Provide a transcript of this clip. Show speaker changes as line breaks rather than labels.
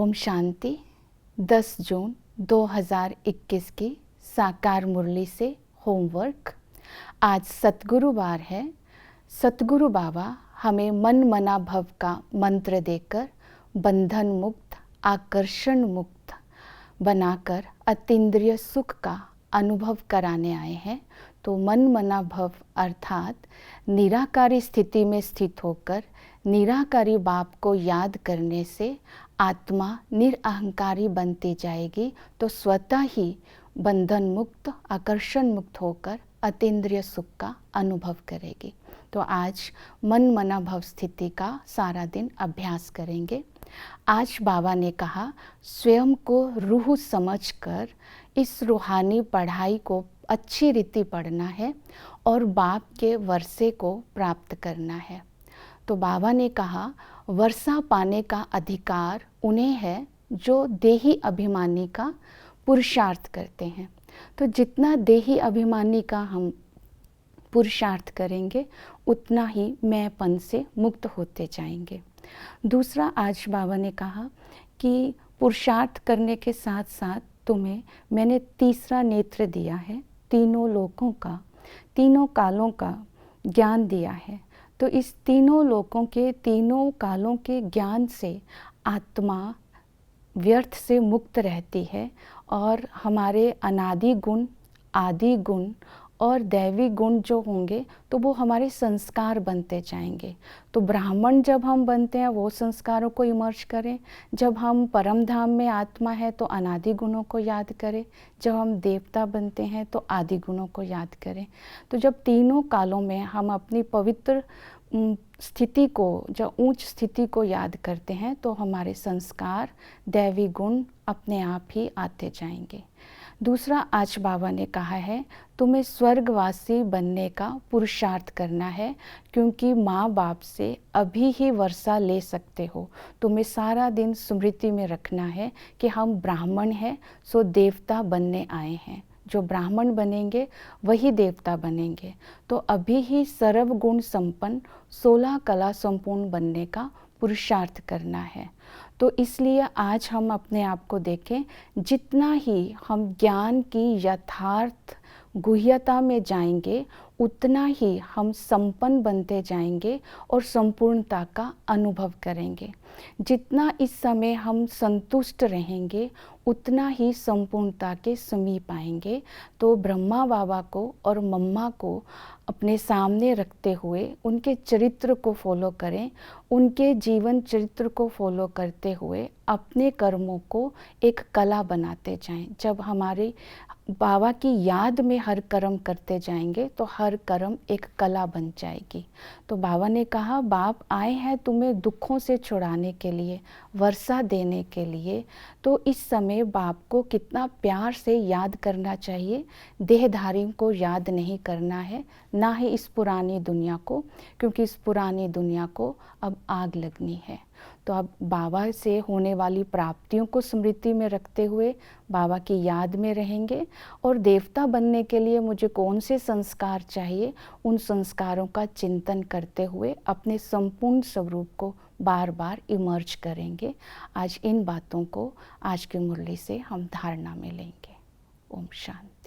ओम शांति। 10 जून 2021 की साकार मुरली से होमवर्क। आज सतगुरुवार है। सतगुरु बाबा हमें मन मना भव का मंत्र देकर बंधन मुक्त, आकर्षण मुक्त बनाकर अतीन्द्रिय सुख का अनुभव कराने आए हैं। तो मन मना भव अर्थात निराकारी स्थिति में स्थित होकर निराकारी बाप को याद करने से आत्मा निरअहंकारी बनती जाएगी, तो स्वतः ही बंधन मुक्त, आकर्षण मुक्त होकर अतीन्द्रिय सुख का अनुभव करेगी। तो आज मन मना भव स्थिति का सारा दिन अभ्यास करेंगे। आज बाबा ने कहा स्वयं को रूह समझकर इस रूहानी पढ़ाई को अच्छी रीति पढ़ना है और बाप के वर्षे को प्राप्त करना है। तो बाबा ने कहा वर्षा पाने का अधिकार उन्हें है जो देही अभिमानी का पुरुषार्थ करते हैं। तो जितना देही अभिमानी का हम पुरुषार्थ करेंगे उतना ही मैंपन से मुक्त होते जाएंगे। दूसरा, आज बाबा ने कहा कि पुरुषार्थ करने के साथ साथ तुम्हें मैंने तीसरा नेत्र दिया है, तीनों लोकों का, तीनों कालों का ज्ञान दिया है। तो इस तीनों लोकों के, तीनों कालों के ज्ञान से आत्मा व्यर्थ से मुक्त रहती है और हमारे अनादि गुण, आदि गुण और दैवी गुण जो होंगे तो वो हमारे संस्कार बनते जाएंगे। तो ब्राह्मण जब हम बनते हैं वो संस्कारों को इमर्ज करें, जब हम परम धाम में आत्मा है तो अनादि गुणों को याद करें, जब हम देवता बनते हैं तो आदि गुणों को याद करें। तो जब तीनों कालों में हम अपनी पवित्र स्थिति को, जब उच्च स्थिति को याद करते हैं तो हमारे संस्कार, दैवी गुण अपने आप ही आते जाएंगे। दूसरा, आज बाबा ने कहा है तुम्हें स्वर्गवासी बनने का पुरुषार्थ करना है, क्योंकि माँ बाप से अभी ही वर्षा ले सकते हो। तुम्हें सारा दिन स्मृति में रखना है कि हम ब्राह्मण हैं, सो देवता बनने आए हैं। जो ब्राह्मण बनेंगे वही देवता बनेंगे। तो अभी ही सर्व गुण संपन्न 16 कला संपूर्ण बनने का पुरुषार्थ करना है। तो इसलिए आज हम अपने आप को देखें, जितना ही हम ज्ञान की यथार्थ गुह्यता में जाएंगे उतना ही हम संपन्न बनते जाएंगे और संपूर्णता का अनुभव करेंगे। जितना इस समय हम संतुष्ट रहेंगे उतना ही संपूर्णता के समीप आएंगे। तो ब्रह्मा बाबा को और मम्मा को अपने सामने रखते हुए उनके चरित्र को फॉलो करें, उनके जीवन चरित्र को फॉलो करते हुए अपने कर्मों को एक कला बनाते जाएं। जब हमारे बाबा की याद में हर कर्म करते जाएंगे तो हर कर्म एक कला बन जाएगी। तो बाबा ने कहा बाप आए हैं तुम्हें दुखों से छुड़ाने के लिए, वर्षा देने के लिए। तो इस समय बाप को कितना प्यार से याद करना चाहिए। देहधारी को याद नहीं करना है, ना ही इस पुरानी दुनिया को, क्योंकि इस पुरानी दुनिया को अब आग लगनी है। तो अब बाबा से होने वाली प्राप्तियों को स्मृति में रखते हुए बाबा की याद में रहेंगे और देवता बनने के लिए मुझे कौन से संस्कार चाहिए, उन संस्कारों का चिंतन करते हुए अपने संपूर्ण स्वरूप को बार बार इमर्ज करेंगे। आज इन बातों को आज की मुरली से हम धारणा में लेंगे। ओम शांति।